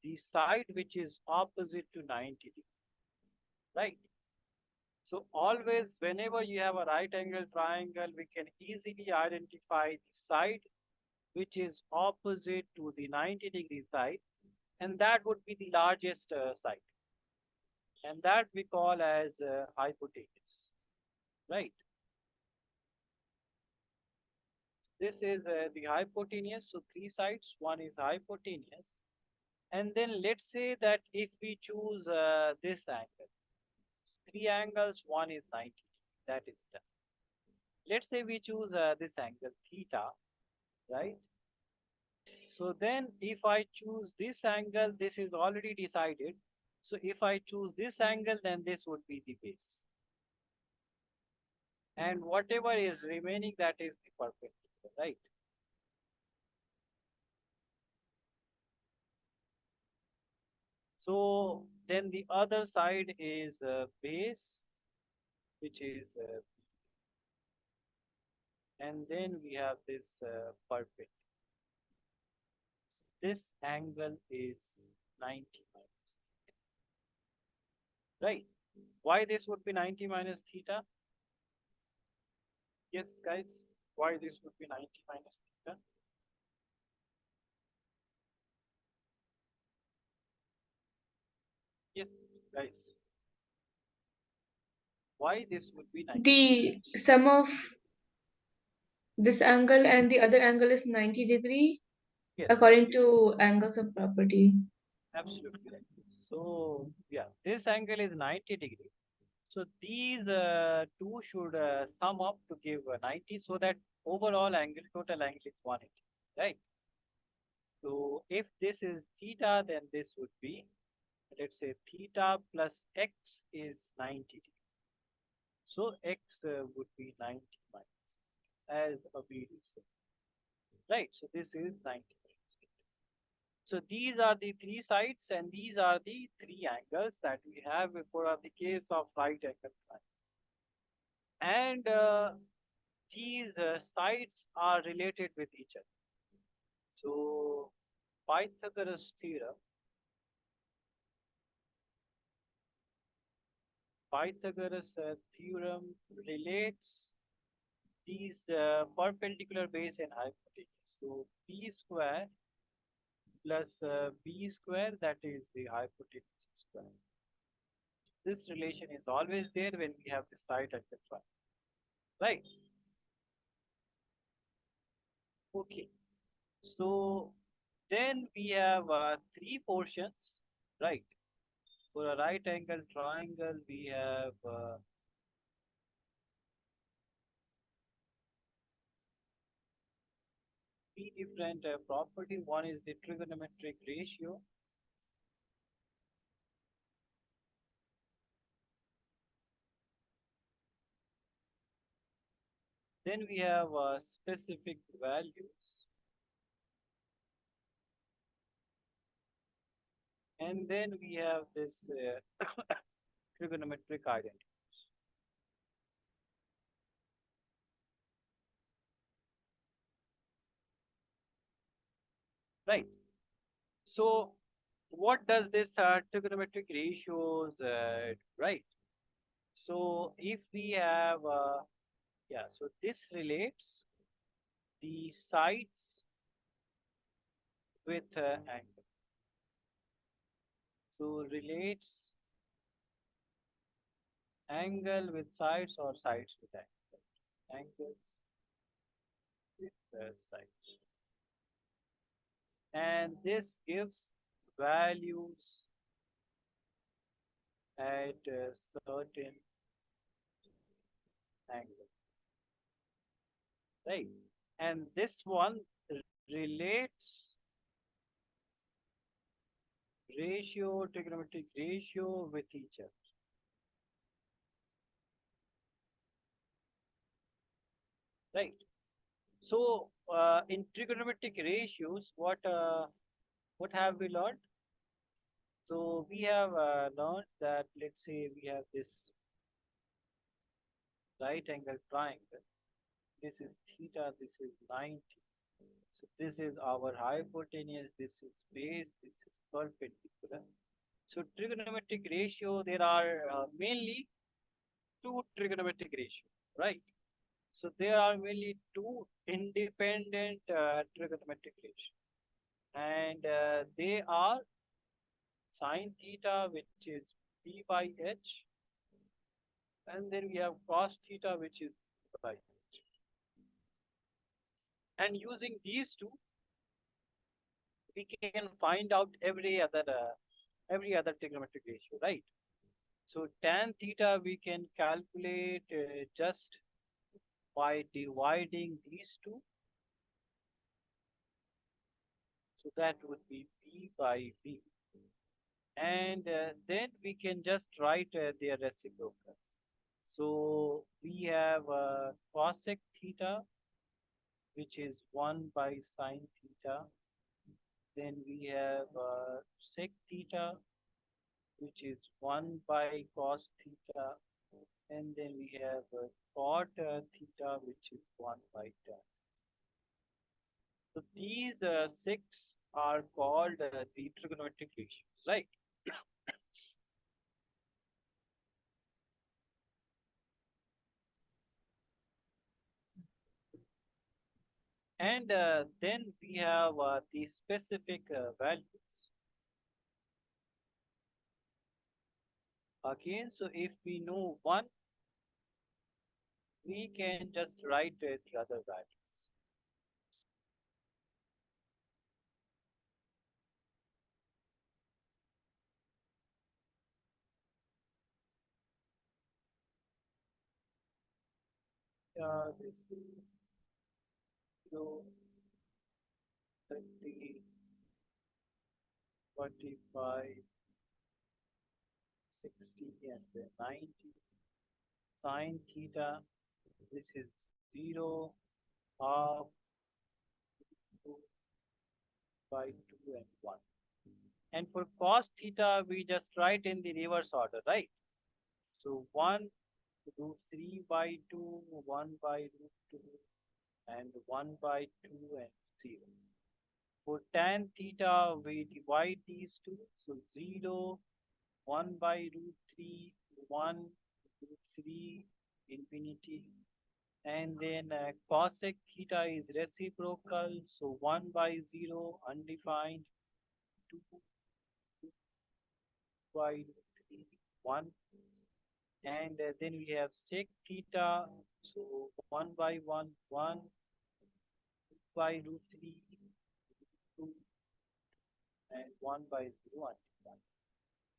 the side which is opposite to 90 degrees, right? So always whenever you have a right angle triangle, we can easily identify the side which is opposite to the 90-degree side, and that would be the largest side, and that we call as hypotenuse, right? This is the hypotenuse, so three sides, one is hypotenuse, and then let's say that if we choose this angle, three angles, one is 90, that is done. Let's say we choose this angle theta, right? So then if I choose this angle, this is already decided. So if I choose this angle, then this would be the base. And whatever is remaining, that is the perpendicular, right? So then the other side is base, which is, and then we have this perpendicular. This angle is 90 minus, right? Why this would be 90 minus theta? Yes, guys, why this would be 90 minus theta? Yes, guys, why this would be 90 minus The theta? sum of this angle and the other angle is 90-degree Yes, according to angles of property. absolutely right. So, yeah, this angle is 90 degree. So these two should sum up to give 90 so that overall angle, total angle is 180, right? So if this is theta, then this would be, let's say theta plus x is 90 degree. So x would be 90 minus as a B said, right? So this is 90 minus theta. So these are the three sides and these are the three angles that we have for the case of right angle triangle. And these sides are related with each other. So Pythagoras theorem, Pythagoras theorem relates these perpendicular base and hypotenuse. So p square plus b square, that is the hypotenuse square. This relation is always there when we have the side at the front, right? Okay. So then we have three portions, right? For a right angle triangle, we have three different property. One is the trigonometric ratio. Then we have specific values. And then we have this trigonometric identity, right? So what does this trigonometric ratios, right? So if we have, yeah, so this relates the sides with angle. So relates angle with sides or sides with angle. Angles with sides. And this gives values at a certain angle, right? And this one relates ratio, trigonometric ratio with each other, right? So in trigonometric ratios, what have we learned? So we have learned that, let's say we have this right angle triangle. This is theta, this is 90. So this is our hypotenuse, this is base, this is perpendicular. So trigonometric ratio, there are mainly two trigonometric ratio, right? So there are mainly two independent trigonometric ratio, and they are sine theta, which is p by h, and then we have cos theta, which is by h. And using these two, we can find out every other trigonometric ratio, right? So tan theta we can calculate just by dividing these two. So that would be p by b. And then we can just write their reciprocal. So we have cosec theta, which is 1 by sine theta. Then we have sec theta, which is 1 by cos theta. And then we have cot theta, which is 1 by tan. So these six are called the trigonometric ratios, right? And then we have the specific values. Again, so if we know one, we can just write the other value. This is 0, 30, 45, 60, and 90. Sine theta, this is 0, half, 2 by 2, and 1. And for cos theta, we just write in the reverse order, right? So 1 root 3 by 2, 1 by root 2, and 1 by 2, and 0. For tan theta, we divide these two. So 0, 1 by root 3, 1 root 3, infinity. And then cosec theta is reciprocal. So 1 by 0, undefined, 2 by root 3, 1. And then we have sec theta. So 1 by 1, 1 by root 3, 2, and 1 by 0, undefined.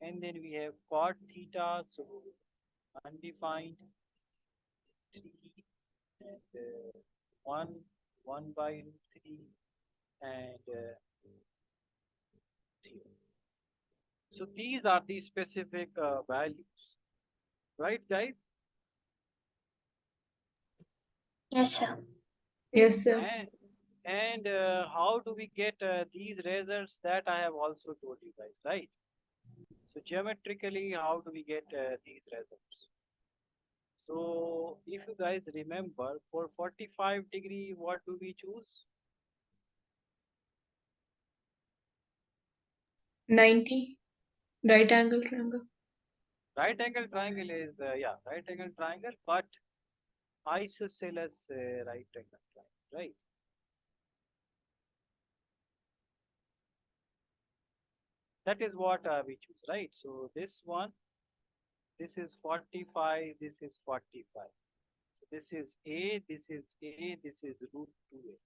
And then we have cot theta, so undefined, 3, and 1, 1 by root 3, and 0. So these are the specific values, right, guys? Yes, sir. Yes, sir. And how do we get these results? That I have also told you guys, right? So geometrically, how do we get these results? So if you guys remember, for 45-degree, what do we choose? 90. Right angle triangle. Right angle triangle is, yeah, right angle triangle, but isosceles right angle triangle, right? That is what we choose, right? So this one, this is 45, this is 45. So this is A, this is A, this is root 2A.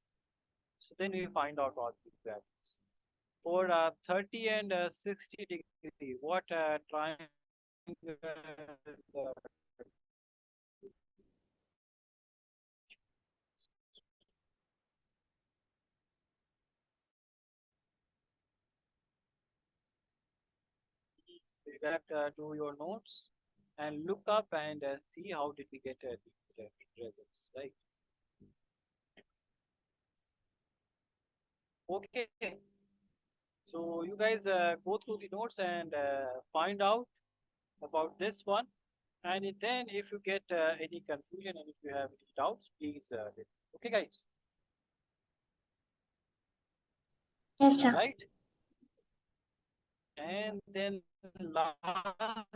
So then we find out all these values. For 30 and 60 degree, what triangle you got do your notes and look up and see how did we get the results, right? Okay, so you guys go through the notes and find out about this one, and then if you get any confusion and if you have any doubts, please let me know. Okay, guys, Yes, sir. right? And then last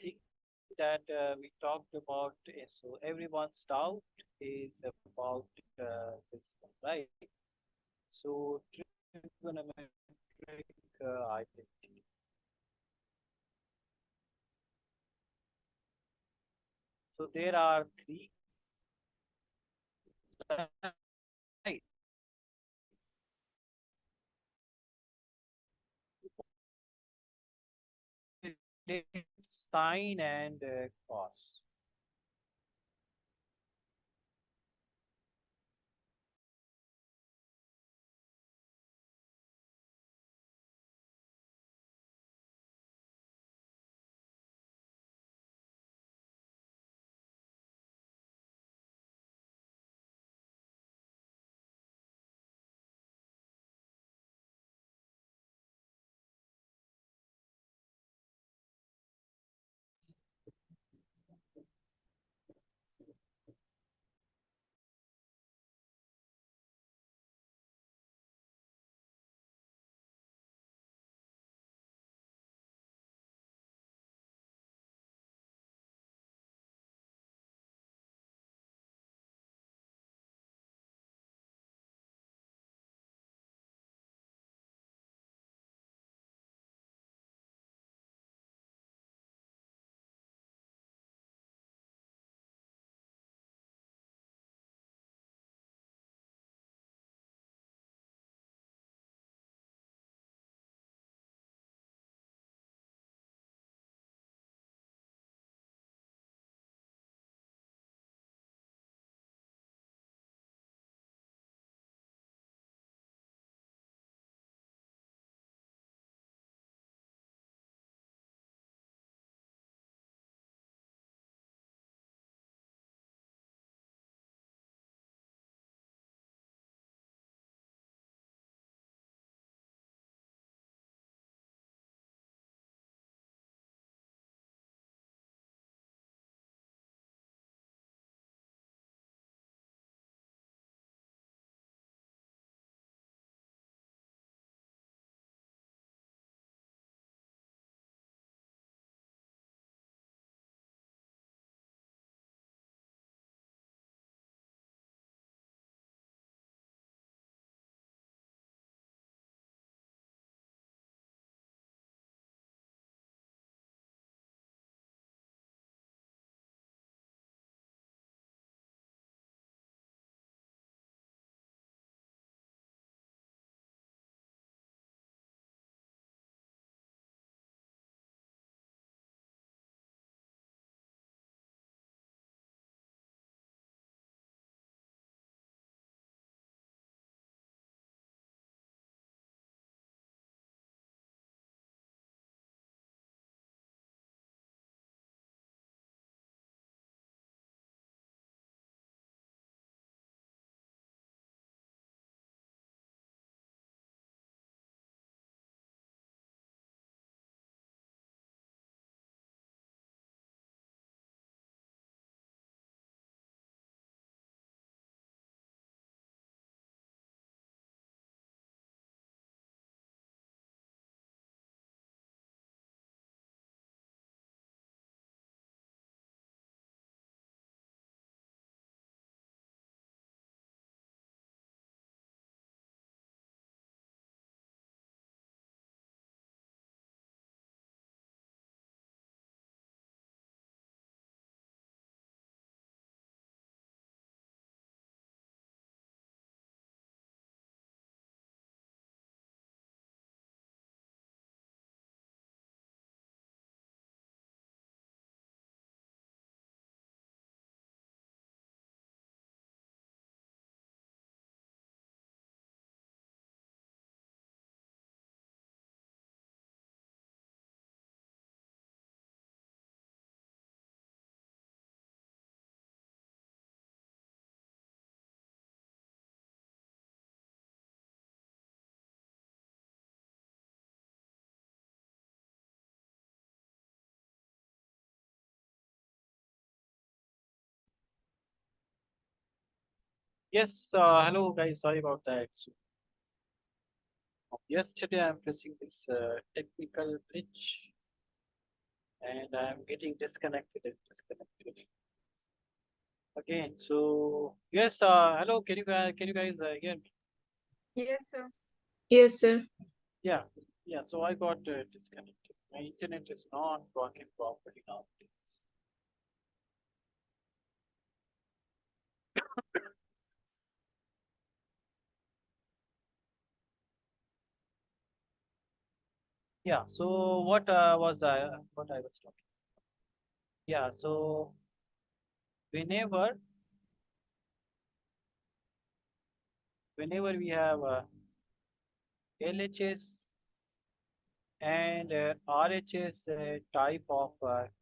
thing that we talked about is, so everyone's doubt is about this one, right? So trigonometric identity. So there are three, right? Sine and cos. Yes, hello guys, sorry about that. So, yesterday I'm facing this technical glitch and I'm getting disconnected and disconnected again. So yes, hello, can you guys hear me? Yes, sir. Yes, sir. Yeah, yeah. So I got disconnected. My internet is not working properly now. Yeah. So what I was talking? Yeah. So whenever we have LHS and RHS type of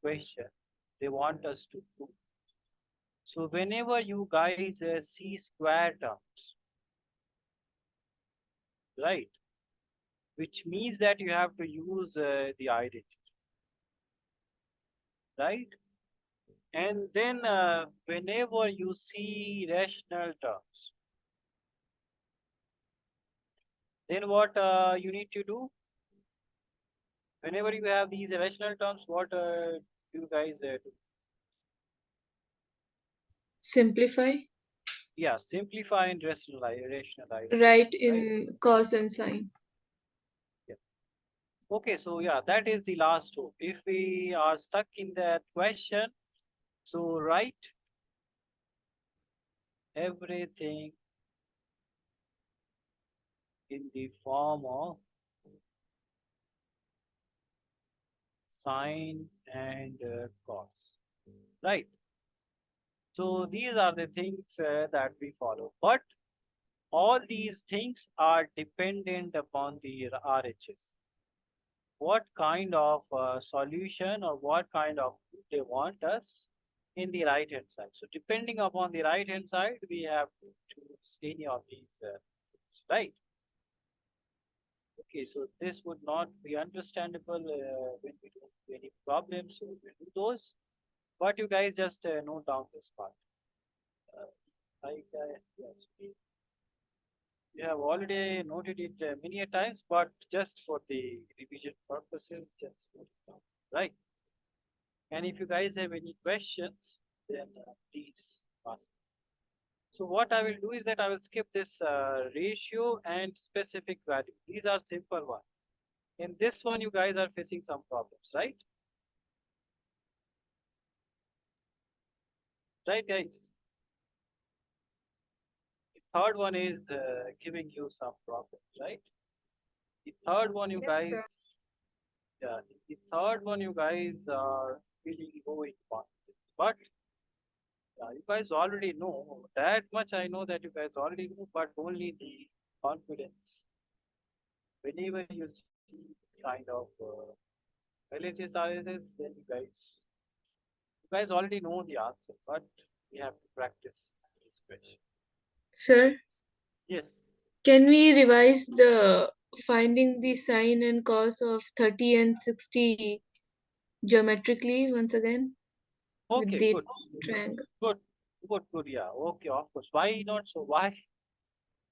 question, they want us to do. So whenever you guys see square terms, right, which means that you have to use the identity, right? And then whenever you see rational terms, then what you need to do? Whenever you have these rational terms, what do you guys do? Simplify. Yeah, simplify and rationalize them, Write right? in cos and sine. Yeah. Okay, so yeah, that is the last hope. If we are stuck in that question, so write everything in the form of sine and cos, right? So these are the things that we follow. But all these things are dependent upon the RHS. What kind of solution or what kind of they want us in the right hand side. So depending upon the right hand side, we have to choose any of these, right? Okay, so this would not be understandable when we don't do any problems. So we do those. But you guys just note down this part. Yes, we have already noted it many a times, but just for the revision purposes, just note it down, right? And if you guys have any questions, then please ask. So what I will do is that I will skip this ratio and specific value. These are simple ones. In this one, you guys are facing some problems, right? Right, guys? The third one is giving you some problems, right? The third one, you Yes, guys, sir. yeah, the third one, you guys are feeling low in confidence. But you guys already know that much. I know that you guys already know, but only the confidence. Whenever you see kind of religious analysis, then you guys already know the answer, but we have to practice this question. Sir, Yes. can we revise the finding the sine and cos of 30 and 60 geometrically once again with Okay, the good. triangle? Good. Good, good. Yeah. Okay, of course. Why not? So why?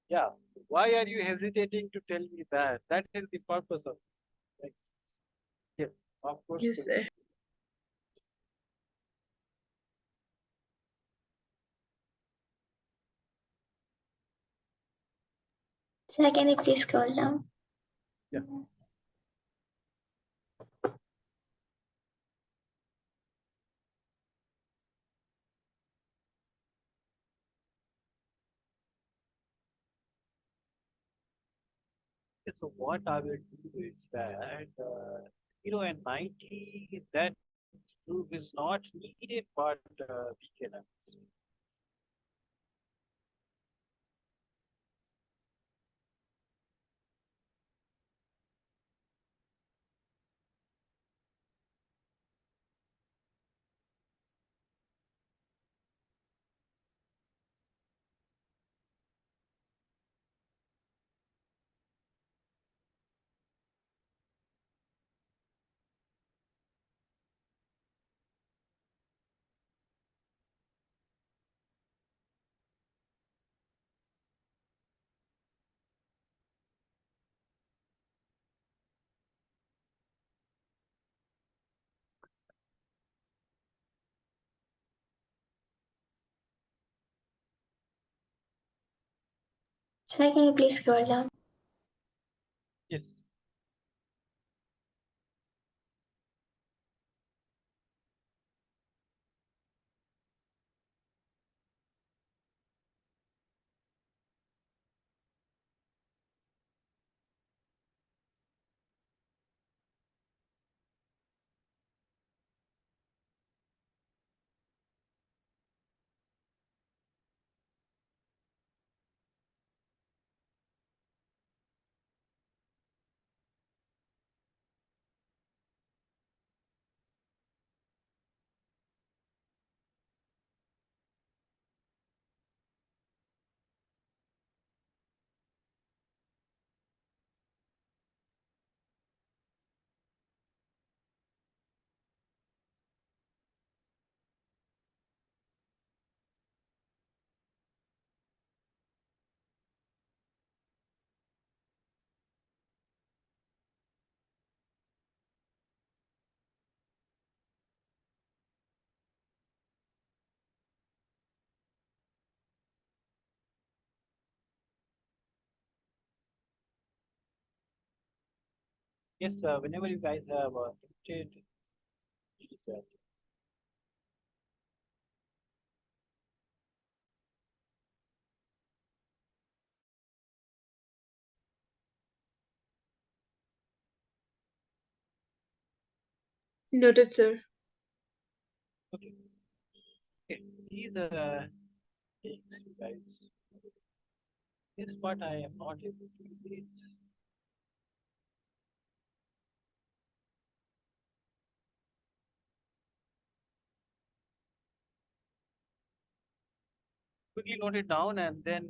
Yeah. Why are you hesitating to tell me that? That is the purpose of it. Right? Yes. Of course. Yes, Good. sir. Sir, can you please scroll down? Yeah. Okay, so what I will do is that 0 and 90, that proof is not needed, but we can. Sir, can you please scroll down? Yes. Yes, whenever you guys have limited, Noted, sir. okay. Okay. These things, you guys. This part I am not able to read. Quickly note it down and then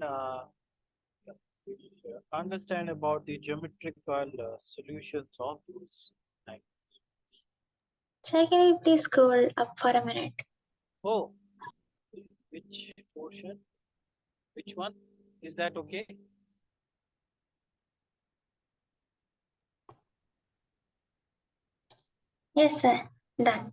understand about the geometrical solutions of those. Like, Sir, can you please scroll up for a minute? oh, which portion? Which one? Is that okay? Yes, sir. Done.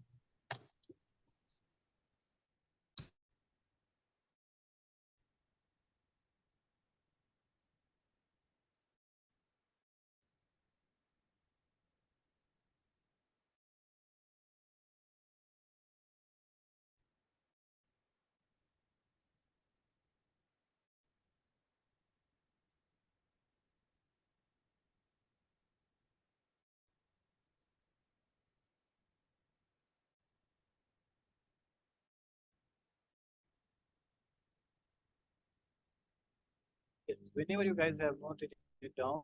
Yes. Whenever you guys have noted it down,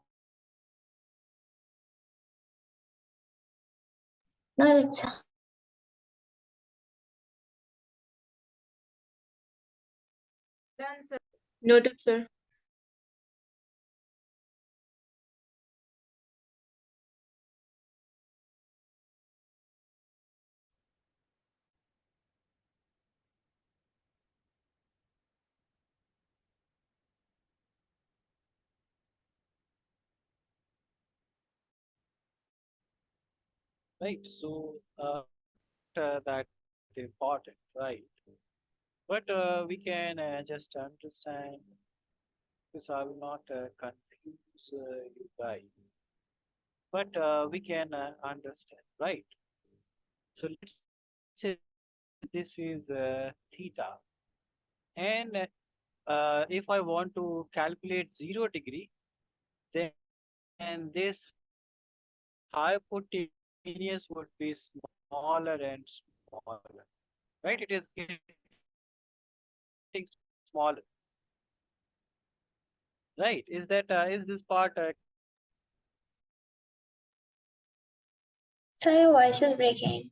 Noted, sir. Done, sir. Noted, sir. right? So that important, right? But we can just understand because I will not confuse you guys. But we can understand, right? So let's say this is theta, and if I want to calculate 0 degree, then this hypotenuse would be smaller and smaller, right? It is getting smaller, right? Is this part Sir, your voice is breaking.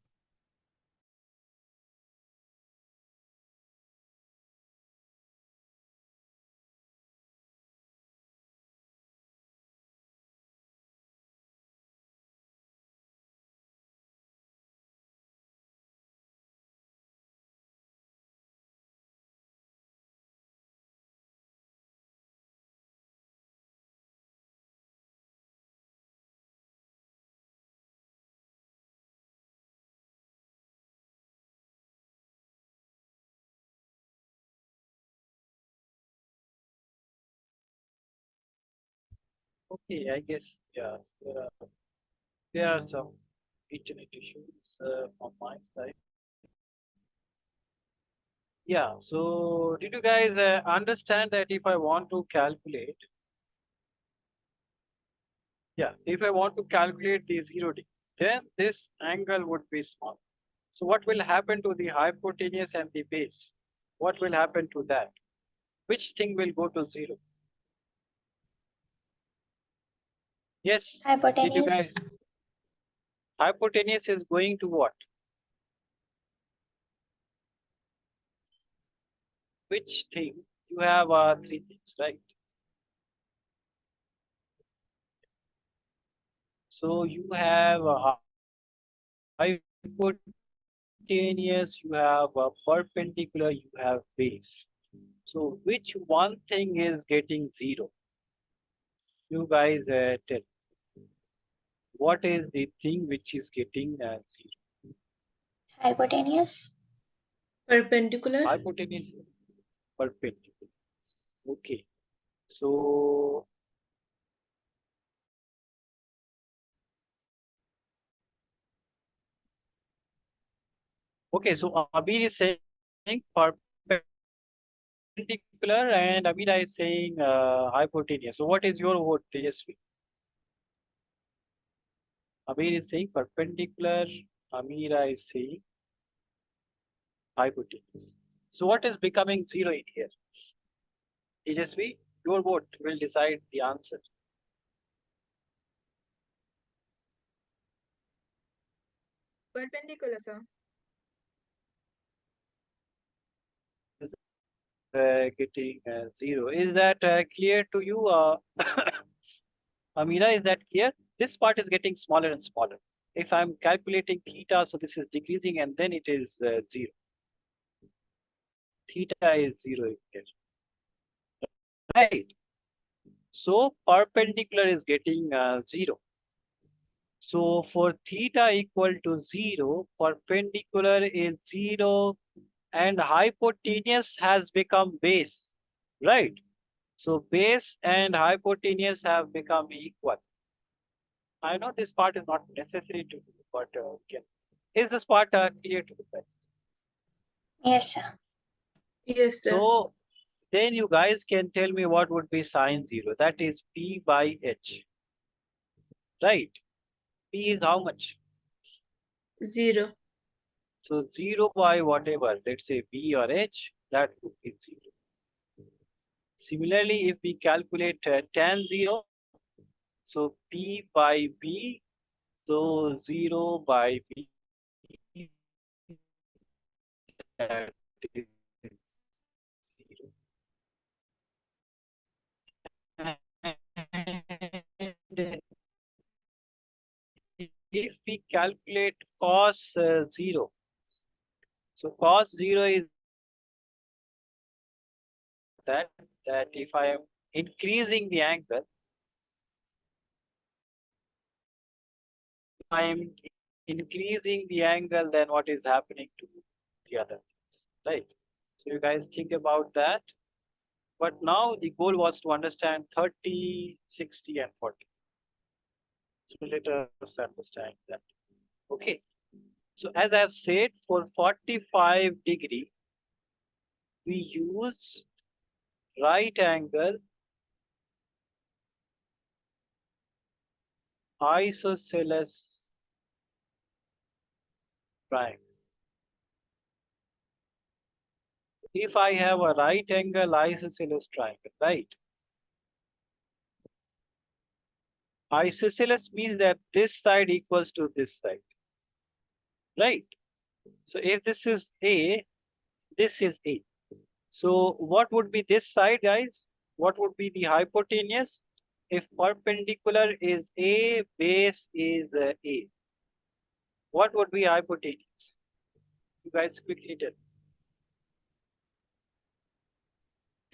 Okay, I guess, yeah, there are some internet issues on my side. Yeah, so did you guys understand that if I want to calculate, yeah, if I want to calculate the 0 degree, then this angle would be small. So what will happen to the hypotenuse and the base? What will happen to that? Which thing will go to 0? Yes, did you guys? Hypotenuse. Hypotenuse is going to what? Which thing? You have three things, right? So you have a hypotenuse, you have a perpendicular, you have base. So which one thing is getting 0? You guys tell. What is the thing which is getting 0? Hypotenuse. Perpendicular. Hypotenuse, perpendicular. Okay. So okay, so Abir is saying perpendicular and Amira is saying hypotenuse. So what is your vote, Tejasvi? Abir is saying perpendicular, Amira is saying hypotenuse. So what is becoming 0 in here? Tejasvi, your vote will decide the answer. Perpendicular, sir. Getting 0. Is that clear to you, Amira? Is that clear? This part is getting smaller and smaller. If I'm calculating theta, so this is decreasing and then it is 0. Theta is 0 in here. Right. So perpendicular is getting 0. So for theta equal to 0, perpendicular is 0 and hypotenuse has become base. Right. So base and hypotenuse have become equal. I know this part is not necessary to do, but okay. Is this part clear to you? Yes, sir. Yes, sir. So then you guys can tell me what would be sine 0. That is P by H. Right. P is how much? 0. So 0 by whatever, let's say B or H, that would be 0. Similarly, if we calculate tan 0, so P by B, so 0 by B, that is 0. And if we calculate cos 0, so cos 0 is that if I am increasing the angle, if I am increasing the angle, then what is happening to the other things, right? So you guys think about that. But now the goal was to understand 30, 60, and 40. So let us understand that. Okay. So as I have said, for 45-degree, we use right angle isosceles triangle. If I have a right angle isosceles triangle, right? Isosceles means that this side equals to this side, right? So if this is A, this is A. So what would be this side, guys? What would be the hypotenuse? If perpendicular is A, base is A. What would be hypotenuse? You guys quickly tell.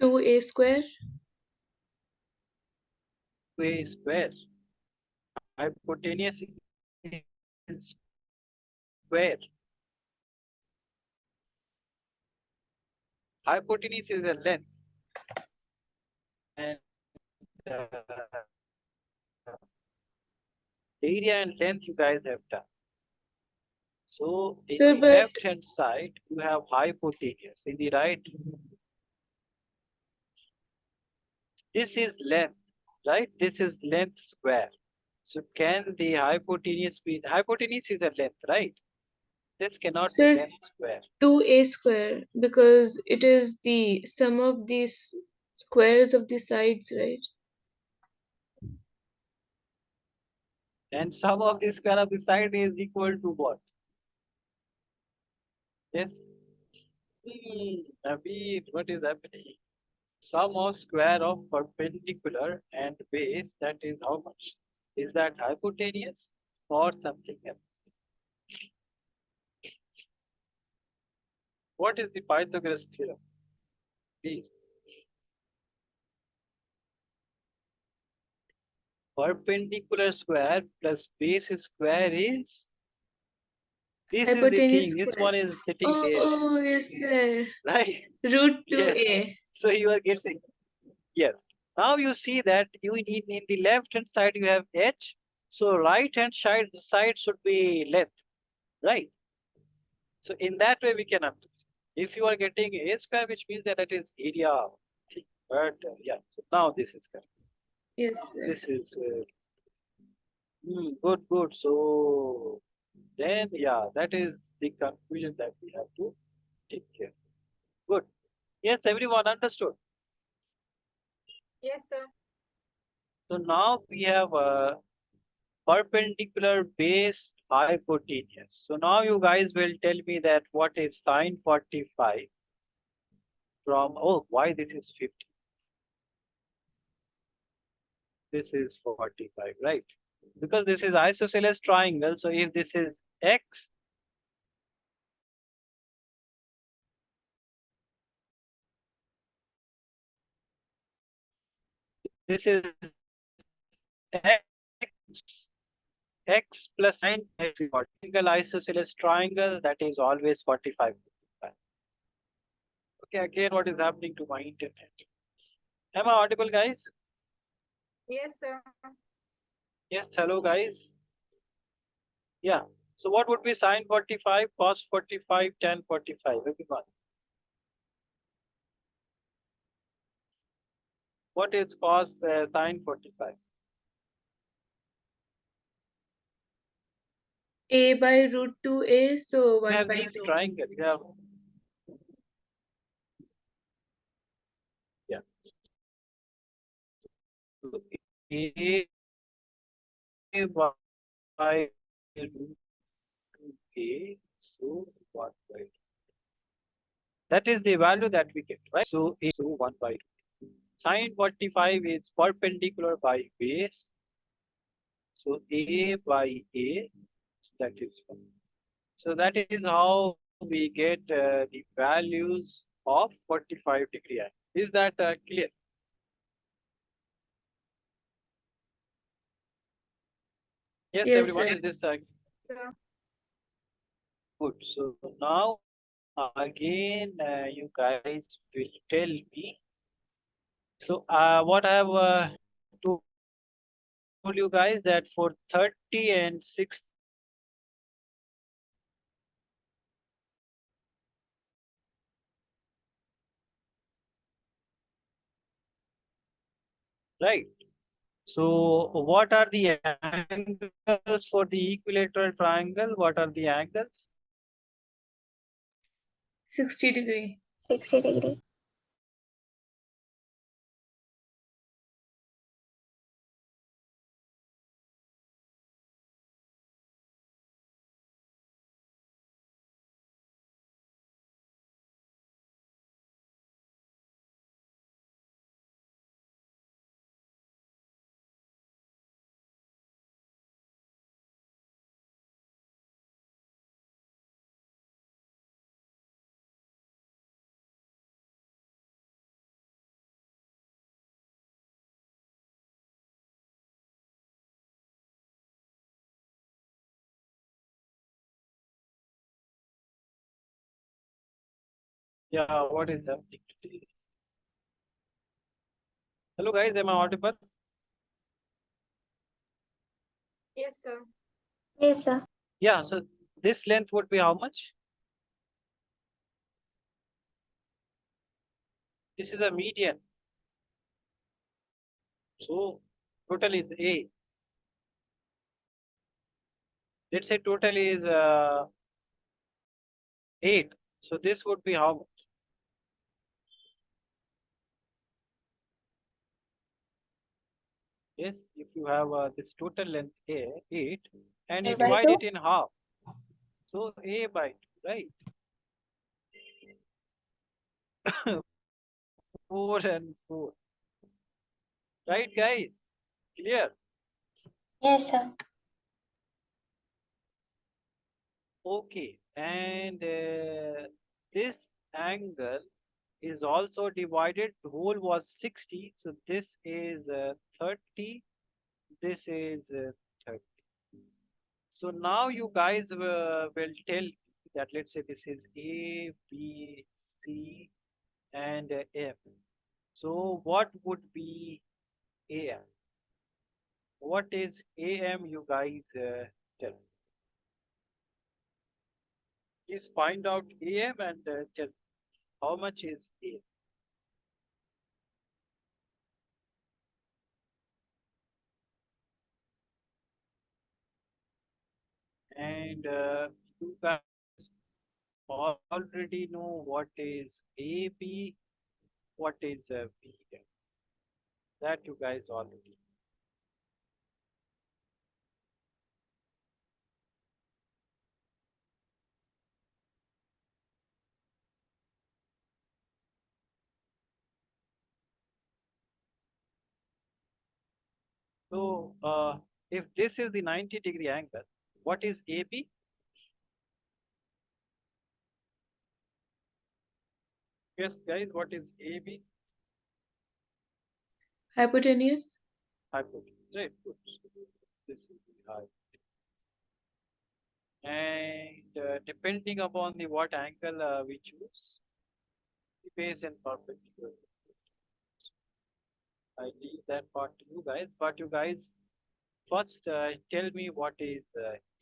2a square. A square. Hypotenuse is square. Hypotenuse is a length. And area and length you guys have done. So in Sir, the but left hand side, you have hypotenuse. In the right, this is length, right? This is length square. So can the hypotenuse be, hypotenuse is a length, right? This cannot be sir, length square. 2a square, because it is the sum of these squares of the sides, right? And sum of the square of the side is equal to what? Yes. Abhi, what is happening? Sum of square of perpendicular and base, that is how much? Is that hypotenuse or something else? What is the Pythagoras theorem? Please. Perpendicular square plus base square is, this is the Hypotenuse thing, this square. one is sitting there, Oh, yes, sir. right? Root Yes. 2a. So you are guessing. Yes. Now you see that you need, in the left hand side you have h. So right hand side should be left, right? So in that way we can understand. If you are getting a square, which means that it is area. But yeah, so now this is correct. Yes, sir. This is good, good. So then, yeah, that is the conclusion that we have to take care. Good. Yes, everyone understood. Yes, sir. So now we have a perpendicular base hypotenuse. So now you guys will tell me that what is sine 45 from, oh, why this is 50? This is 45, right? Because this is isosceles triangle. So if this is x, this is x, x plus sine x is single isosceles triangle, that is always 45. Okay, again, what is happening to my internet? Am I audible, guys? Yes, sir. Yes, hello, guys. Yeah. So what would be sine 45, cos 45, tan 45? Everyone. What is cos sine 45? A by root 2a, so You 1 have by these 2. triangle. You have, yeah. So A by root 2a, so 1 by 2. That is the value that we get, right? So A, so 1 by 2. Sine 45 is perpendicular by base. So A by A, that is 1. So that is how we get the values of 45-degree angle. Is that clear? Yes, Yes, everyone, sir. is this Sir. good? So now again, you guys will tell me. So what I have told you guys that for 30 and 60, right? So what are the angles for the equilateral triangle? What are the angles? 60 degree. 60 degree. Yeah, what is happening today? Hello guys, am I audible? Yes, sir. Yes, sir. Yeah, so this length would be how much? This is a median. So total is A. Let's say total is 8. So this would be how much? Yes, if you have this total length A, 8, and you A by divide 2. it in half. So A by 2, right? 4 and 4. Right, guys? Clear? Yes, sir. Okay. And this angle is also divided. The whole was 60. So this is 30. This is 30. So now you guys will tell that, let's say this is A, B, C, and F. So what would be AM? What is AM, you guys tell? Please find out AM and tell how much is AM. And you guys already know what is AB, what is BM. That you guys already know. So if this is the 90-degree angle, what is AB? Yes, guys, what is AB? Hypotenuse. Hypotenuse, right? Good. This is the height. And depending upon the what angle we choose, the base and perpendicular. I leave that part to you guys, but you guys first tell me what is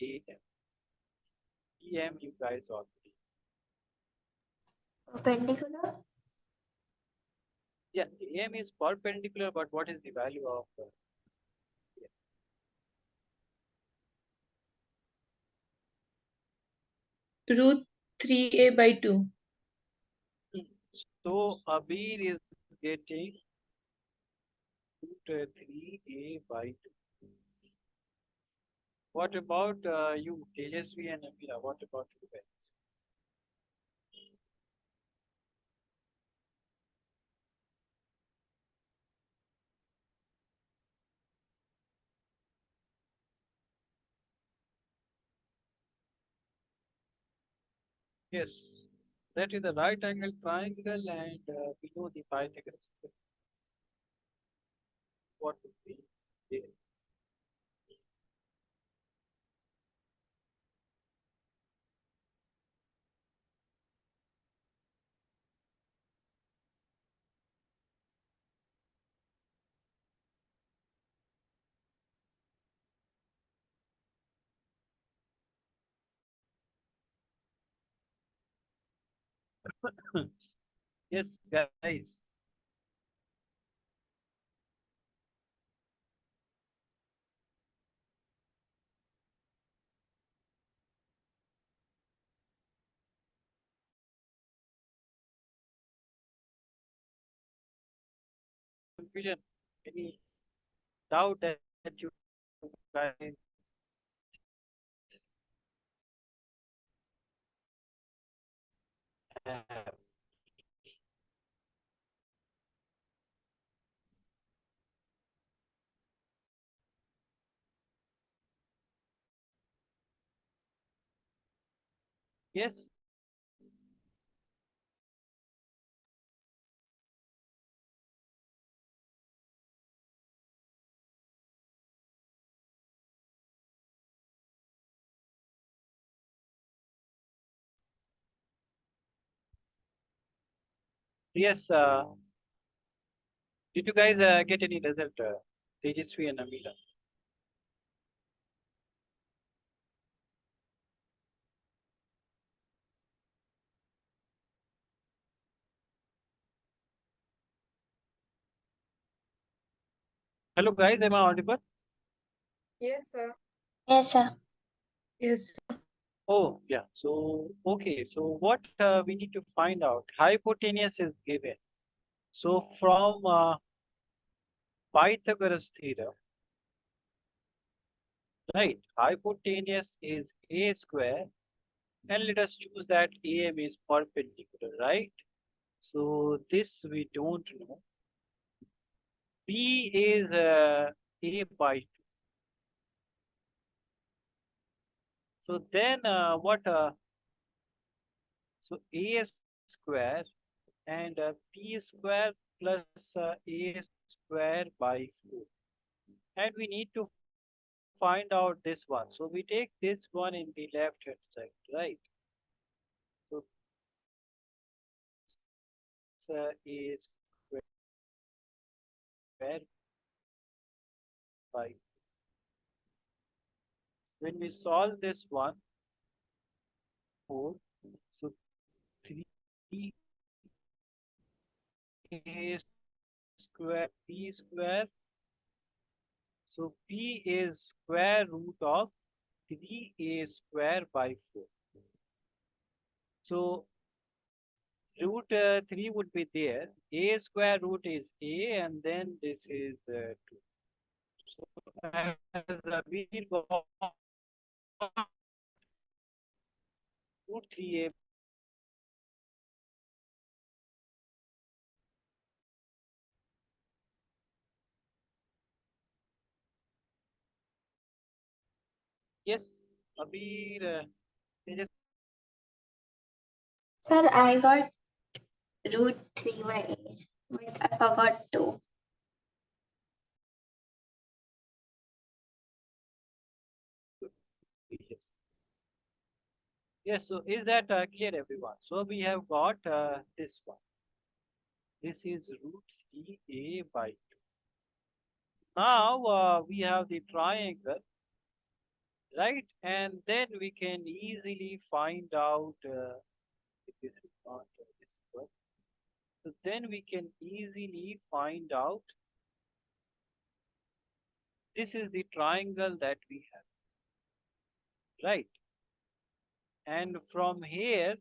AM. EM, you guys already. Perpendicular. Yeah, AM is perpendicular, but what is the value of Root 3a by 2. So Abir is getting root 3a by 2. What about you, Tejasvi and Amira? What about you guys? Yes, that is the right angle triangle, and below the Pythagoras. What would be there? Yes, guys. Confusion? Any doubt that you guys have? Yes. Yes. Did you guys get any result, Tejasvi and Amira? Hello guys, am I audible? Yes, sir. Yes, sir. Yes. Oh, yeah. So, okay. So, what we need to find out? Hypotenuse is given. So, from Pythagoras theorem, right? Hypotenuse is a square, and let us choose that AM is perpendicular, right? So, this we don't know. B is a by 2. So, then what? So, a square and p square plus a square by 4. And we need to find out this one. So we take this one in the left hand side, right? So this a square by. When we solve this one, 4. So 3 a square p square. So p is square root of 3a square by 4. So root 3 would be there. A square root is a, and then this is 2. So as we got root 3a. Yes, Abir, Tejas, Sir, I got root 3 by 8, but I forgot 2. yes. Yes, so is that clear, everyone? So we have got this one. This is root 3a by 2. Now we have the triangle, right? And then we can easily find out if this is not this one. So then we can easily find out this is the triangle that we have, right? And from here,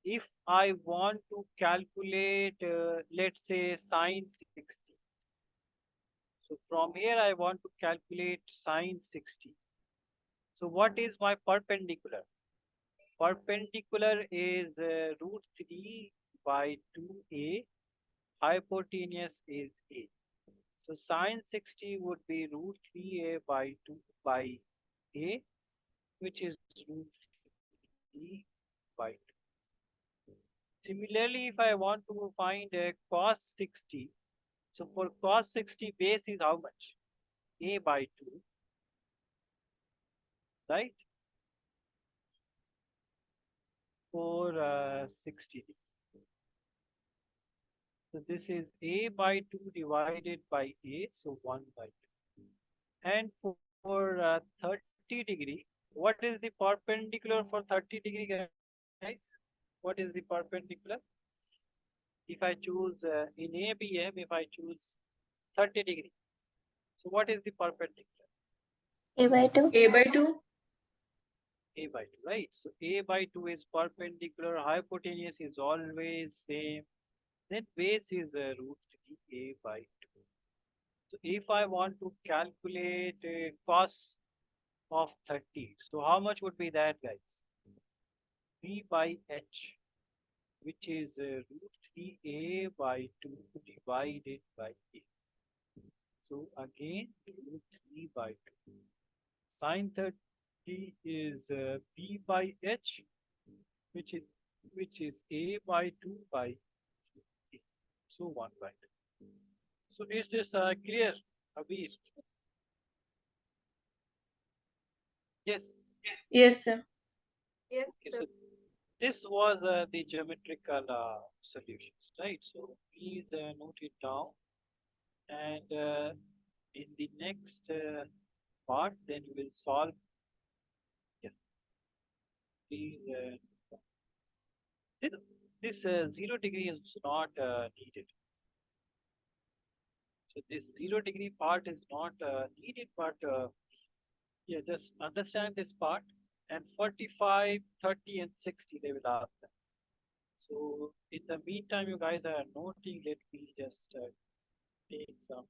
if I want to calculate, let's say sine 60. So from here, I want to calculate sine 60. So what is my perpendicular? Perpendicular is root 3 by 2a. Hypotenuse is a. So sine 60 would be root 3a by 2 by a, which is root 3 by 2. Similarly, if I want to find cos 60, so for cos 60 base is how much? A by 2, right? For 60. So this is A by 2 divided by A, so 1 by 2. And for 30 degree, what is the perpendicular for 30 degree, guys? What is the perpendicular? If I choose in ABM, if I choose 30 degree, so what is the perpendicular? A by 2. A by 2. A by 2, right? So A by 2 is perpendicular, hypotenuse is always same, then base is root 3 A by 2. So if I want to calculate cos of 30, so how much would be that, guys? B by H, which is root 3A by 2 divided by A. So again, root 3 by 2. Sine 30 is B by H, which is A by 2 by A. So 1 by 2. So is this clear, Abir? Yes. Yes, sir. Yes, Okay, sir. so this was the geometrical solutions, right? So please note it down, and in the next part, then we will solve. Yes, please. This, this 0 degree is not needed. So this 0 degree part is not needed, but yeah, just understand this part. And 45, 30, and 60, they will ask them. So in the meantime, you guys are noting. Let me just take some.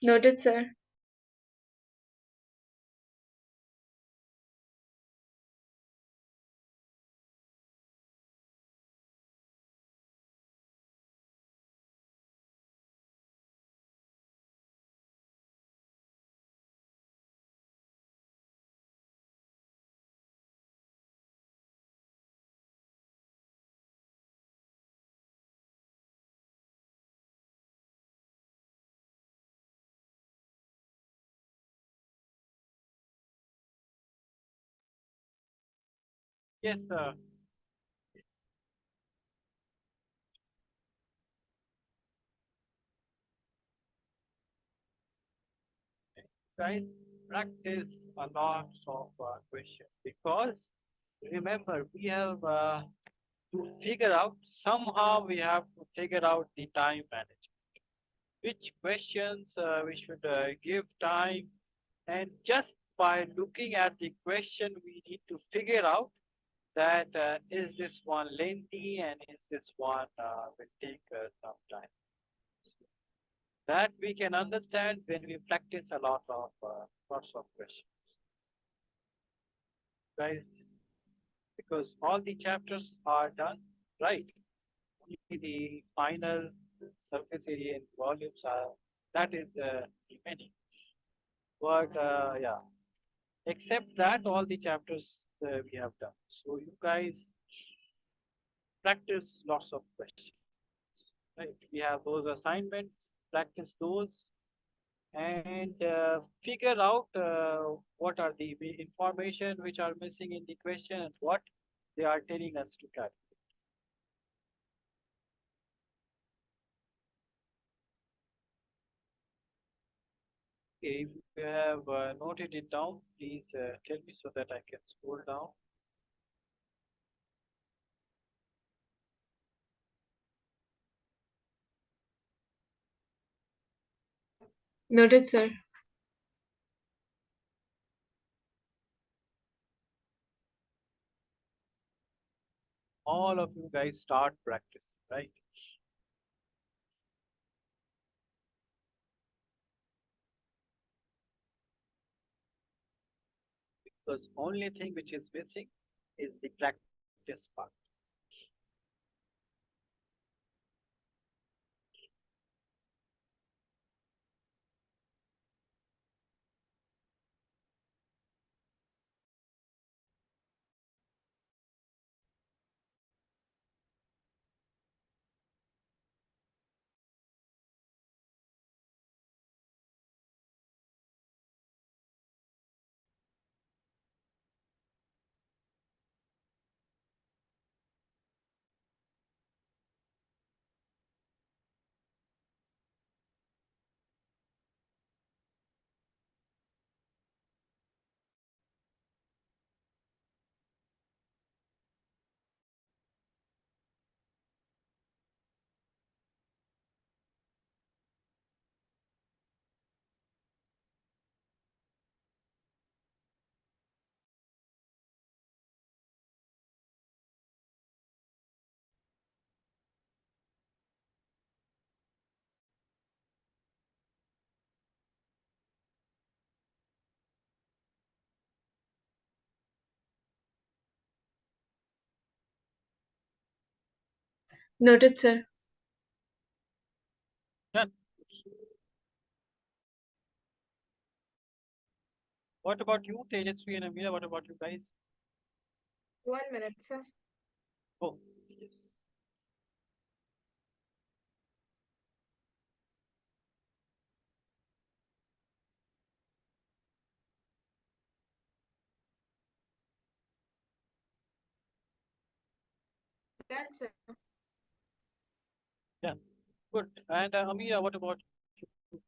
Noted, sir. Yes, guys, practice a lot of questions because remember we have to figure out somehow we have to figure out the time management. Which questions we should give time, and just by looking at the question, we need to figure out that is this one lengthy and is this one will take some time. That we can understand when we practice a lot of lots of questions, guys, because all the chapters are done, right? Only the final surface area and volumes are that is remaining. But yeah, except that, all the chapters we have done. So you guys practice lots of questions. Right? We have those assignments, practice those, and figure out what are the information which are missing in the question and what they are telling us to calculate. Okay, if you have noted it down, please tell me so that I can scroll down. Noted, sir. All of you guys start practicing, right? Because only thing which is missing is the practice part. Noted, sir. Done. What about you, Tejasvi and Amira? What about you guys? 1 minute, sir. Oh, yes. Done, sir. Yeah. Good. And Amira, what about you?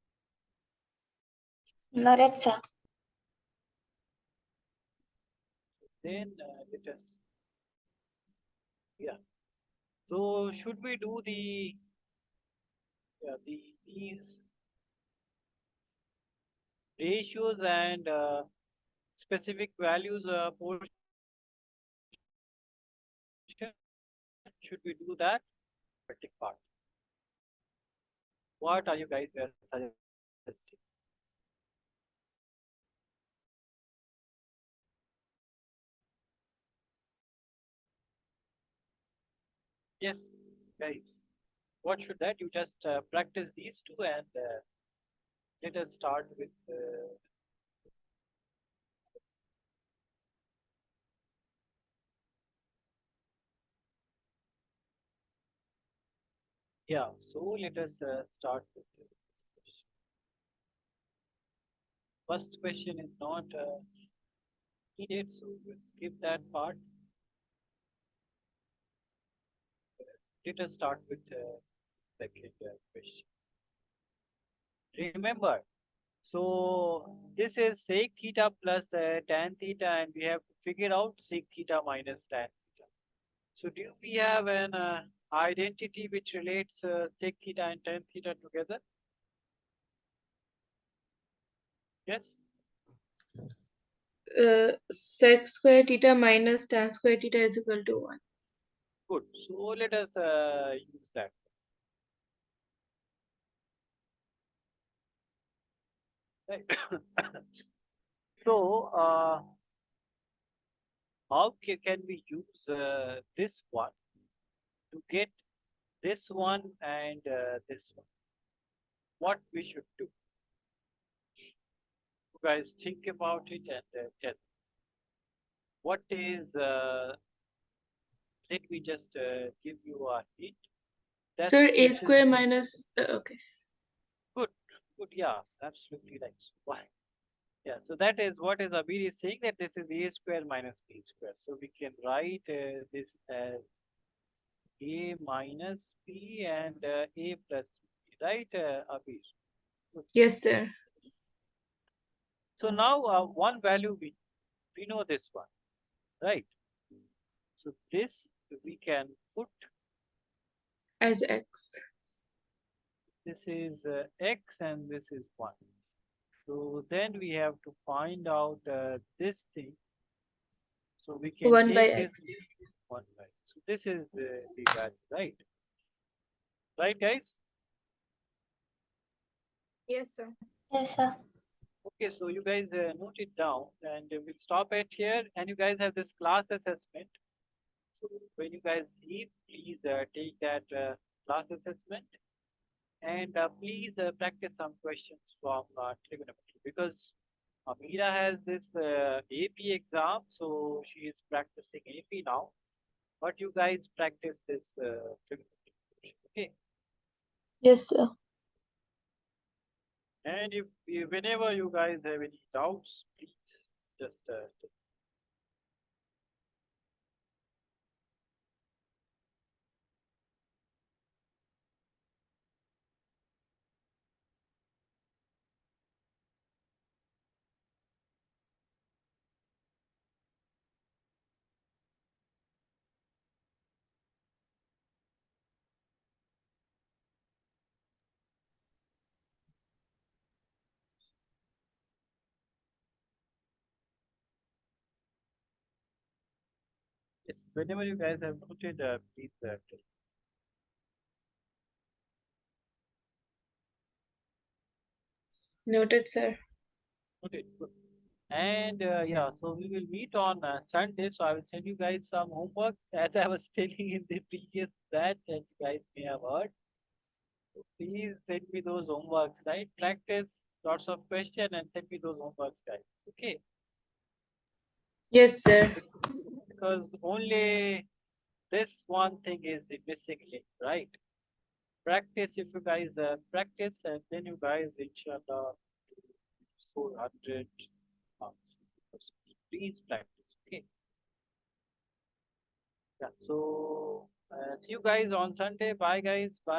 Noted, sir. Then let us. Yeah. So should we do these ratios and specific values portion? Should we do that? Arithmetic part. What are you guys suggesting? Yes, guys. What should that? You just practice these two and let us start with. Yeah, so let us start with this question. First question is not needed, so we'll skip that part. Let us start with second question. Remember, so this is sec theta plus tan theta, and we have to figure out sec theta minus tan theta. So do we have an identity which relates sec theta and tan theta together? Yes. Sec square theta minus tan square theta is equal to 1. Good. So let us use that. Right. So how can we use this one to get this one and this one? What we should do? You guys think about it and tell me. What is? Let me just give you a hint. That Sir, a this is square minus. Okay. good. Good. Yeah, absolutely right. Why? Yeah. So that is what is Abir is saying, that this is a square minus b square. So we can write this as a minus b and a plus b, right, Abir? Good. Yes, sir. So now one value we know this one, right? So this we can put, As x. this is x and this is 1. So then we have to find out this thing. So we can 1 by take this x. 1 by. So this is the value, right? Right, guys? Yes, sir. Yes, sir. Okay, so you guys note it down and we'll stop it here. And you guys have this class assessment. So when you guys leave, please take that class assessment and please practice some questions from trigonometry, because Amira has this AP exam, so she is practicing AP now. But you guys practice this trigonometry, okay? Yes, sir. And if whenever you guys have any doubts, please just yes, whenever you guys have noted, please tell. Noted, sir. Okay, good. And yeah, so we will meet on Sunday. So I will send you guys some homework as I was telling in the previous batch, and you guys may have heard. So please send me those homeworks, right? Practice lots of question and send me those homeworks, guys. Okay, Yes, sir. because only this one thing is the missing link, right? Practice. If you guys practice, and then you guys inshallah 400 marks. Please practice. Okay. Yeah. So see you guys on Sunday. Bye, guys. Bye.